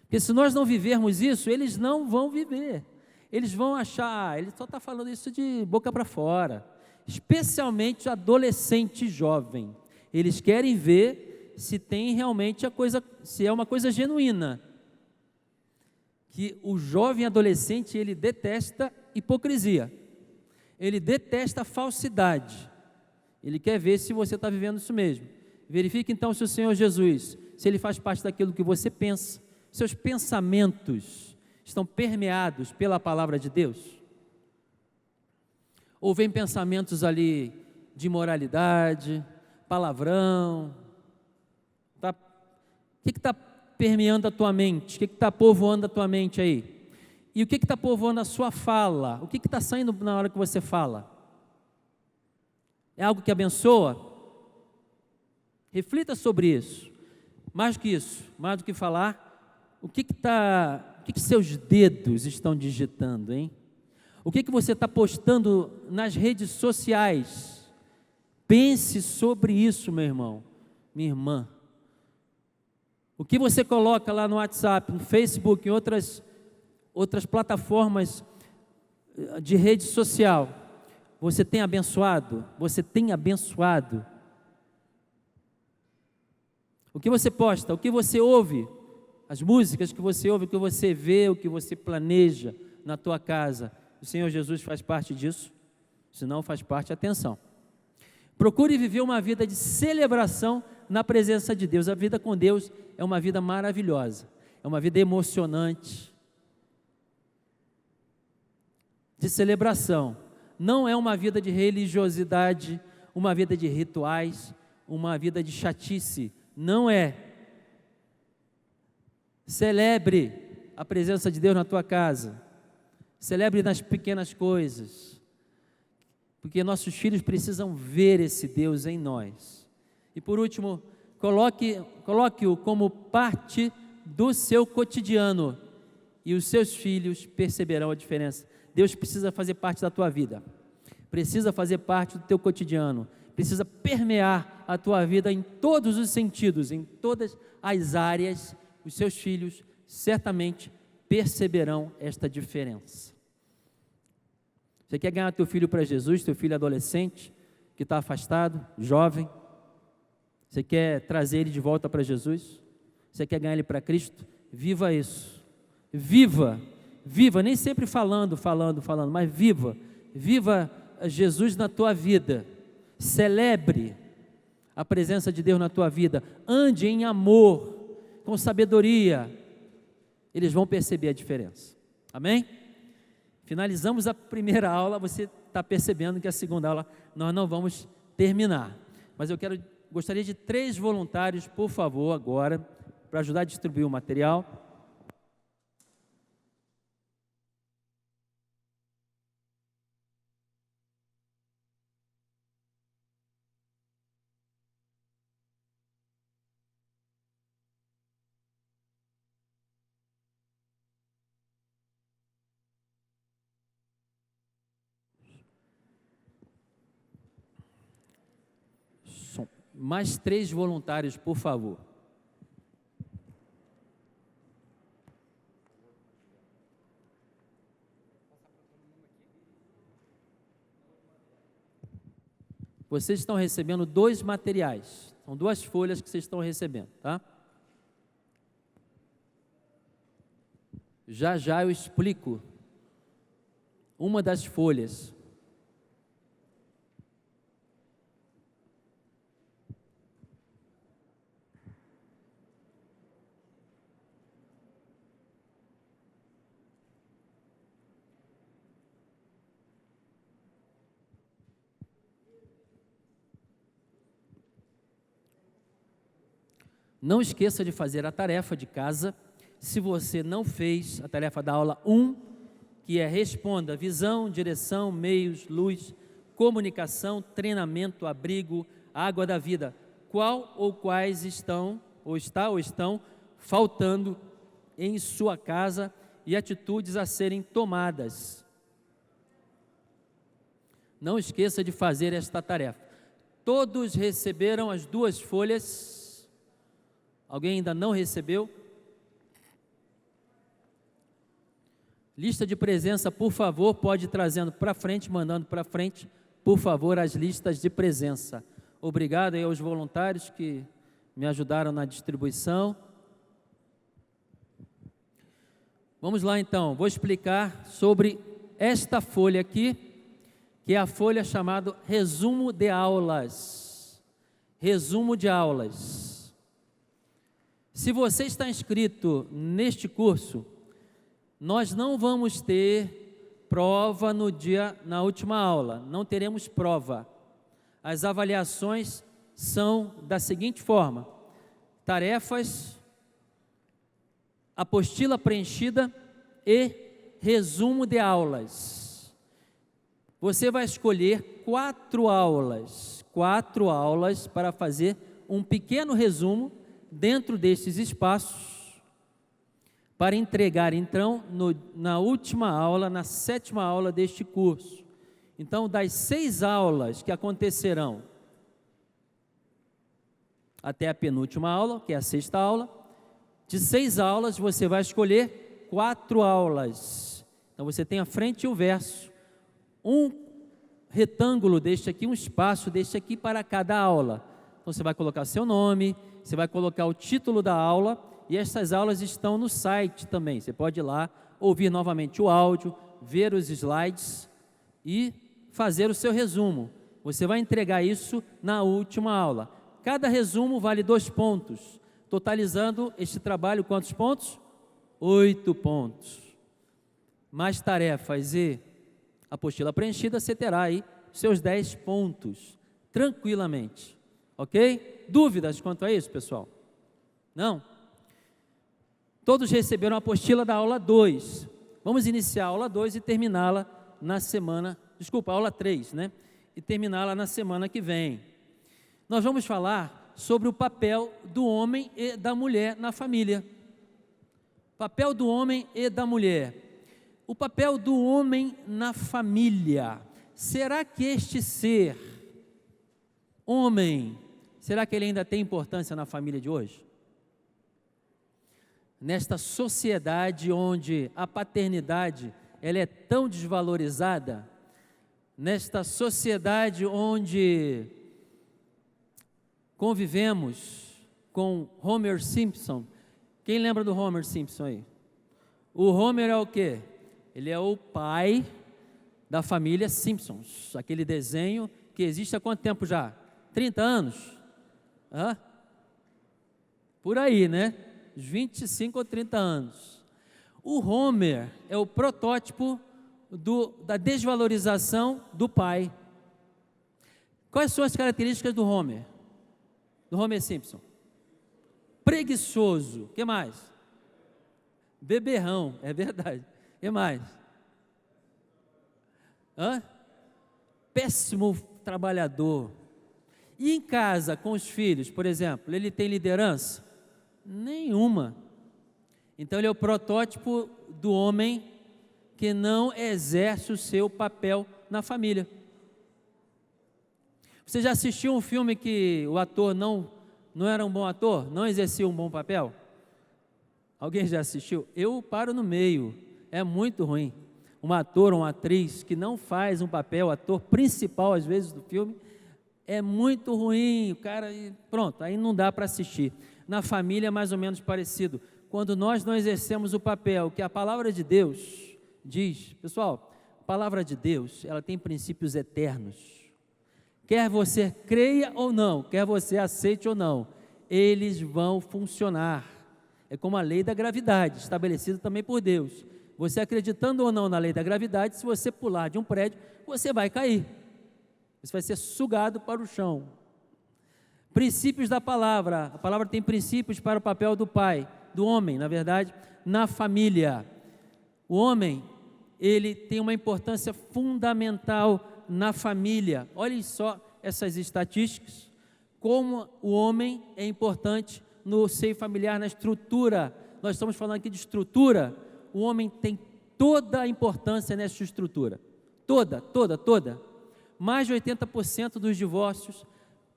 Porque se nós não vivermos isso, eles não vão viver. Eles vão achar, ele só está falando isso de boca para fora. Especialmente adolescente jovem. Eles querem ver se tem realmente a coisa, se é uma coisa genuína. Que o jovem adolescente, ele detesta hipocrisia, ele detesta falsidade, ele quer ver se você está vivendo isso mesmo. Verifique então se o Senhor Jesus, se ele faz parte daquilo que você pensa, seus pensamentos estão permeados pela palavra de Deus, ou vem pensamentos ali de imoralidade, palavrão, o que está permeando a tua mente? O que está povoando a tua mente aí? E o que está povoando a sua fala? O que está saindo na hora que você fala? É algo que abençoa? Reflita sobre isso. Mais que isso, mais do que falar, o que seus dedos estão digitando, hein? O que você está postando nas redes sociais? Pense sobre isso, meu irmão, minha irmã. O que você coloca lá no WhatsApp, no Facebook, em outras plataformas de rede social, você tem abençoado? Você tem abençoado? O que você posta, o que você ouve, as músicas que você ouve, o que você vê, o que você planeja na tua casa, o Senhor Jesus faz parte disso? Se não faz parte, atenção. Procure viver uma vida de celebração na presença de Deus. A vida com Deus é uma vida maravilhosa, é uma vida emocionante, de celebração. Não é uma vida de religiosidade, uma vida de rituais, uma vida de chatice. Não é. Celebre a presença de Deus na tua casa. Celebre nas pequenas coisas. Porque nossos filhos precisam ver esse Deus em nós. E por último, coloque-o como parte do seu cotidiano. E os seus filhos perceberão a diferença. Deus precisa fazer parte da tua vida. Precisa fazer parte do teu cotidiano. Precisa permear a tua vida em todos os sentidos, em todas as áreas. Os seus filhos certamente perceberão esta diferença. Você quer ganhar teu filho para Jesus, teu filho adolescente, que está afastado, jovem? Você quer trazer ele de volta para Jesus? Você quer ganhar ele para Cristo? Viva isso. Viva, nem sempre falando, mas viva Jesus na tua vida. Celebre a presença de Deus na tua vida. Ande em amor, com sabedoria. Eles vão perceber a diferença. Amém? Finalizamos a primeira aula, você está percebendo que a segunda aula nós não vamos terminar. Mas gostaria de 3 voluntários, por favor, agora, para ajudar a distribuir o material. Mais 3 voluntários, por favor. Vocês estão recebendo 2 materiais. São 2 folhas que vocês estão recebendo, tá? Já eu explico uma das folhas. Não esqueça de fazer a tarefa de casa. Se você não fez a tarefa da aula 1, que é responda: visão, direção, meios, luz, comunicação, treinamento, abrigo, água da vida. Qual ou quais estão faltando em sua casa e atitudes a serem tomadas. Não esqueça de fazer esta tarefa. Todos receberam as 2 folhas? Alguém ainda não recebeu? Lista de presença, por favor, pode ir trazendo para frente, mandando para frente, por favor, as listas de presença. Obrigado aí aos voluntários que me ajudaram na distribuição. Vamos lá então, vou explicar sobre esta folha aqui, que é a folha chamada resumo de aulas. Resumo de aulas. Se você está inscrito neste curso, nós não vamos ter prova na última aula, não teremos prova. As avaliações são da seguinte forma: tarefas, apostila preenchida e resumo de aulas. Você vai escolher 4 aulas para fazer um pequeno resumo dentro destes espaços, para entregar então na última aula, na 7ª aula deste curso. Então, das 6 aulas que acontecerão até a penúltima aula, que é a 6ª aula, de 6 aulas você vai escolher 4 aulas. Então você tem a frente e o verso, um retângulo deste aqui, um espaço deste aqui para cada aula. Então você vai colocar seu nome, você vai colocar o título da aula, e essas aulas estão no site também. Você pode ir lá, ouvir novamente o áudio, ver os slides e fazer o seu resumo. Você vai entregar isso na última aula. Cada resumo vale 2 pontos, totalizando este trabalho quantos pontos? 8 pontos. Mais tarefas e apostila preenchida, você terá aí seus 10 pontos, tranquilamente. Ok? Dúvidas quanto a isso, pessoal? Não? Todos receberam a apostila da aula 2. Vamos iniciar a aula 2 e terminá-la na semana, aula 3, né? E terminá-la na semana que vem. Nós vamos falar sobre o papel do homem e da mulher na família. Papel do homem e da mulher. O papel do homem na família. Será que este ser, homem, será que ele ainda tem importância na família de hoje? Nesta sociedade onde a paternidade ela é tão desvalorizada, nesta sociedade onde convivemos com Homer Simpson. Quem lembra do Homer Simpson aí? O Homer é o quê? Ele é o pai da família Simpsons, aquele desenho que existe há quanto tempo já? 30 anos? Hã? Por aí, né? 25 ou 30 anos. O Homer é o protótipo da desvalorização do pai. Quais são as características do Homer? Do Homer Simpson? Preguiçoso. O que mais? Beberrão, é verdade. O que mais? Péssimo trabalhador. E em casa, com os filhos, por exemplo, ele tem liderança? Nenhuma. Então ele é o protótipo do homem que não exerce o seu papel na família. Você já assistiu um filme que o ator não era um bom ator? Não exercia um bom papel? Alguém já assistiu? Eu paro no meio, é muito ruim. Um ator ou uma atriz que não faz um papel, ator principal às vezes do filme, é muito ruim, o cara, pronto, aí não dá para assistir. Na família é mais ou menos parecido. Quando nós não exercemos o papel que a palavra de Deus diz, pessoal, a palavra de Deus, ela tem princípios eternos. Quer você creia ou não, quer você aceite ou não, eles vão funcionar. É como a lei da gravidade, estabelecida também por Deus. Você acreditando ou não na lei da gravidade, se você pular de um prédio, você vai cair. Você vai ser sugado para o chão. Princípios da palavra. A palavra tem princípios para o papel do pai, do homem, na verdade, na família. O homem, ele tem uma importância fundamental na família. Olhem só essas estatísticas, como o homem é importante no seio familiar, na estrutura. Nós estamos falando aqui de estrutura. O homem tem toda a importância nessa estrutura. Toda. Mais de 80% dos divórcios,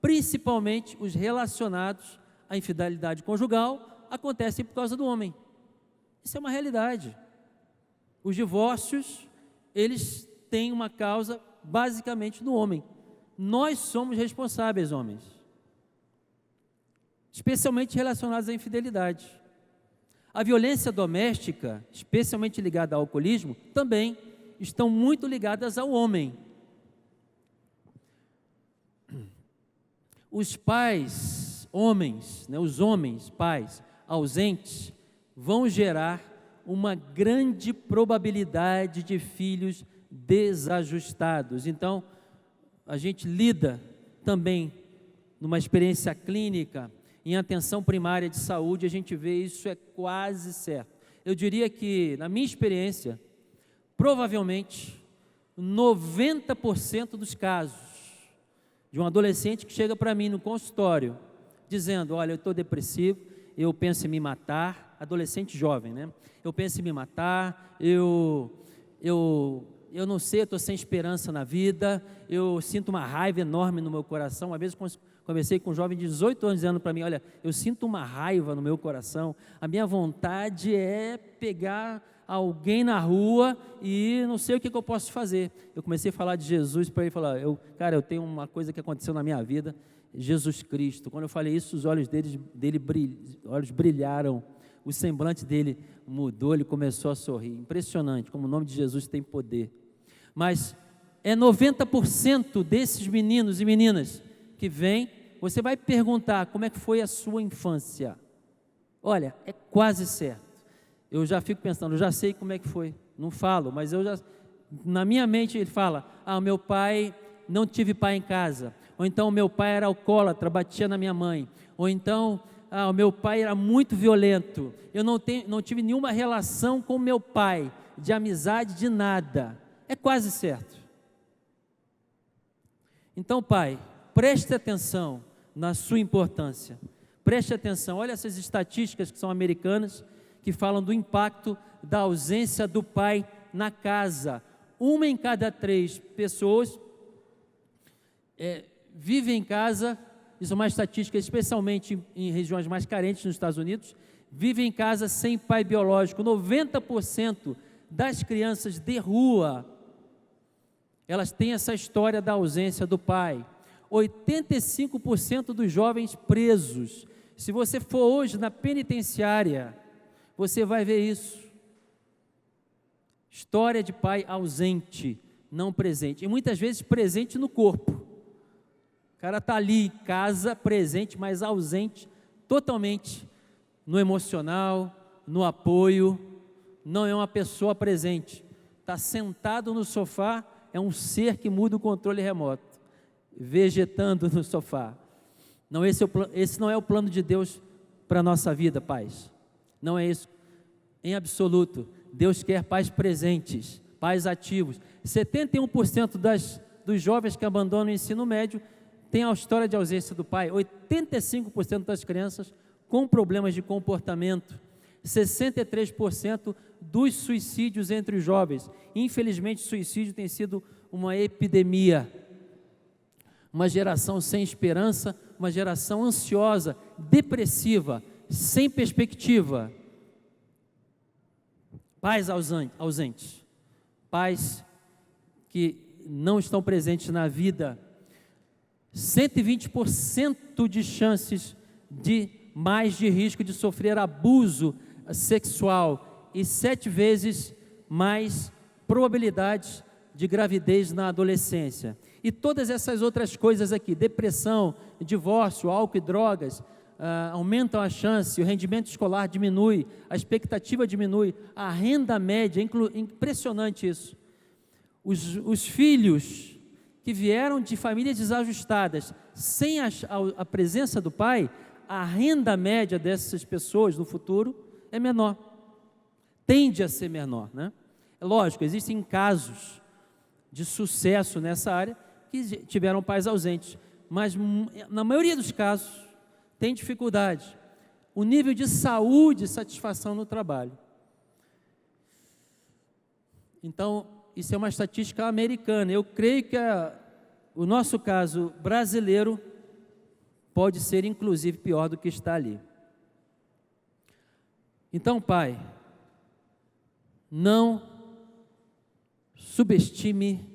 principalmente os relacionados à infidelidade conjugal, acontecem por causa do homem. Isso é uma realidade. Os divórcios, eles têm uma causa basicamente no homem. Nós somos responsáveis, homens, especialmente relacionados à infidelidade. A violência doméstica, especialmente ligada ao alcoolismo, também estão muito ligadas ao homem. Os pais, homens, os homens, pais, ausentes, vão gerar uma grande probabilidade de filhos desajustados. Então, a gente lida também numa experiência clínica, em atenção primária de saúde, a gente vê isso é quase certo. Eu diria que, na minha experiência, provavelmente 90% dos casos de um adolescente que chega para mim no consultório, dizendo, olha, eu estou depressivo, eu penso em me matar, adolescente jovem, né? Eu penso em me matar, eu não sei, eu estou sem esperança na vida, eu sinto uma raiva enorme no meu coração. Uma vez conversei com um jovem de 18 anos dizendo para mim, olha, eu sinto uma raiva no meu coração, a minha vontade é pegar alguém na rua e não sei o que eu posso fazer. Eu comecei a falar de Jesus para ele, falar, eu tenho uma coisa que aconteceu na minha vida, Jesus Cristo. Quando eu falei isso, os olhos dele brilharam, o semblante dele mudou, ele começou a sorrir. Impressionante, como o nome de Jesus tem poder. Mas é 90% desses meninos e meninas que vêm, você vai perguntar como é que foi a sua infância. Olha, é quase certo. Eu já fico pensando, eu já sei como é que foi. Não falo, mas na minha mente ele fala, o meu pai, não tive pai em casa. Ou então o meu pai era alcoólatra, batia na minha mãe. Ou então, o meu pai era muito violento. Eu não tive nenhuma relação com o meu pai, de amizade, de nada. É quase certo. Então, pai, preste atenção na sua importância. Preste atenção, olha essas estatísticas que são americanas, que falam do impacto da ausência do pai na casa. 1 em cada 3 pessoas vive em casa, isso é uma estatística especialmente em regiões mais carentes nos Estados Unidos, vive em casa sem pai biológico. 90% das crianças de rua, elas têm essa história da ausência do pai. 85% dos jovens presos, se você for hoje na penitenciária, você vai ver isso. História de pai ausente, não presente, e muitas vezes presente no corpo. O cara está ali em casa, presente, mas ausente totalmente no emocional, no apoio, não é uma pessoa presente. Está sentado no sofá, é um ser que muda o controle remoto, vegetando no sofá. Não, esse não é o plano de Deus para a nossa vida, pais. Não é isso, em absoluto. Deus quer pais presentes, pais ativos. 71% dos jovens que abandonam o ensino médio têm a história de ausência do pai. 85% das crianças com problemas de comportamento. 63% dos suicídios entre os jovens. Infelizmente, o suicídio tem sido uma epidemia. Uma geração sem esperança, uma geração ansiosa, depressiva, sem perspectiva. Pais ausentes, pais que não estão presentes na vida. 120% de chances de mais de risco de sofrer abuso sexual e 7 vezes mais probabilidades de gravidez na adolescência. E todas essas outras coisas aqui, depressão, divórcio, álcool e drogas, aumentam a chance, o rendimento escolar diminui, a expectativa diminui, a renda média, impressionante isso. Os filhos que vieram de famílias desajustadas, sem a presença do pai, a renda média dessas pessoas no futuro é menor, tende a ser menor, né? É lógico, existem casos de sucesso nessa área que tiveram pais ausentes, mas na maioria dos casos tem dificuldade. O nível de saúde e satisfação no trabalho. Então, isso é uma estatística americana. Eu creio que o nosso caso brasileiro pode ser, inclusive, pior do que está ali. Então, pai, não subestime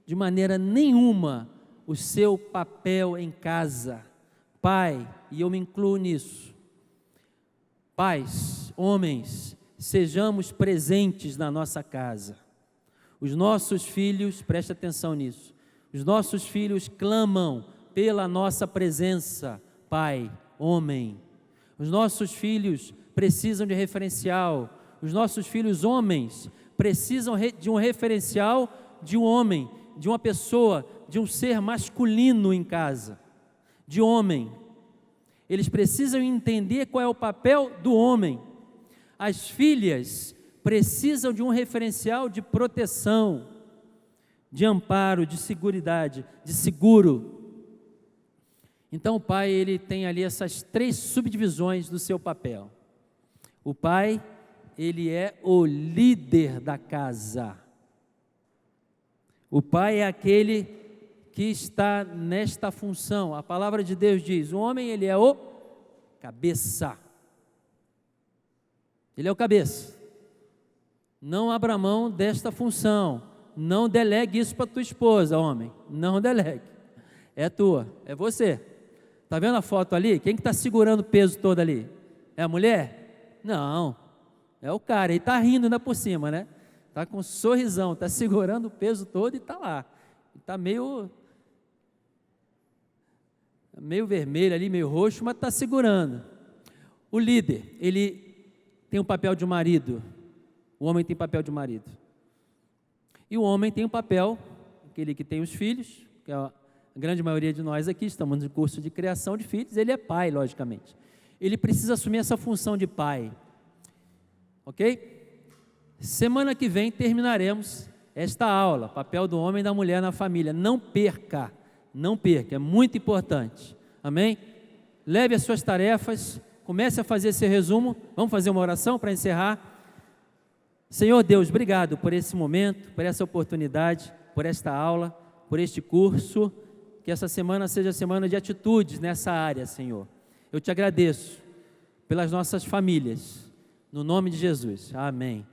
de maneira nenhuma o seu papel em casa. Pai, e eu me incluo nisso. Pais, homens, sejamos presentes na nossa casa. Os nossos filhos, preste atenção nisso, os nossos filhos clamam pela nossa presença, pai, homem. Os nossos filhos precisam de referencial, os nossos filhos homens precisam de um referencial de um homem, de uma pessoa, de um ser masculino em casa, de homem. Eles precisam entender qual é o papel do homem. As filhas precisam de um referencial de proteção, de amparo, de seguridade, de seguro. Então o pai, ele tem ali essas 3 subdivisões do seu papel. O pai, ele é o líder da casa. O pai é aquele que está nesta função. A palavra de Deus diz, o homem, ele é o cabeça. Ele é o cabeça. Não abra mão desta função. Não delegue isso para tua esposa, homem. Não delegue. É tua, é você. Está vendo a foto ali? Quem que está segurando o peso todo ali? É a mulher? Não, é o cara. Ele está rindo ainda por cima, né? Está com um sorrisão, está segurando o peso todo e está lá. Está meio vermelho ali, meio roxo, mas está segurando. O líder, ele tem o papel de marido. O homem tem papel de marido. E o homem tem o papel, aquele que tem os filhos, que é a grande maioria de nós aqui, estamos no curso de criação de filhos, ele é pai, logicamente. Ele precisa assumir essa função de pai. Ok? Semana que vem terminaremos esta aula, papel do homem e da mulher na família. Não perca, é muito importante. Amém? Leve as suas tarefas, comece a fazer esse resumo. Vamos fazer uma oração para encerrar. Senhor Deus, obrigado por esse momento, por essa oportunidade, por esta aula, por este curso. Que essa semana seja semana de atitudes nessa área, Senhor. Eu te agradeço pelas nossas famílias, no nome de Jesus. Amém.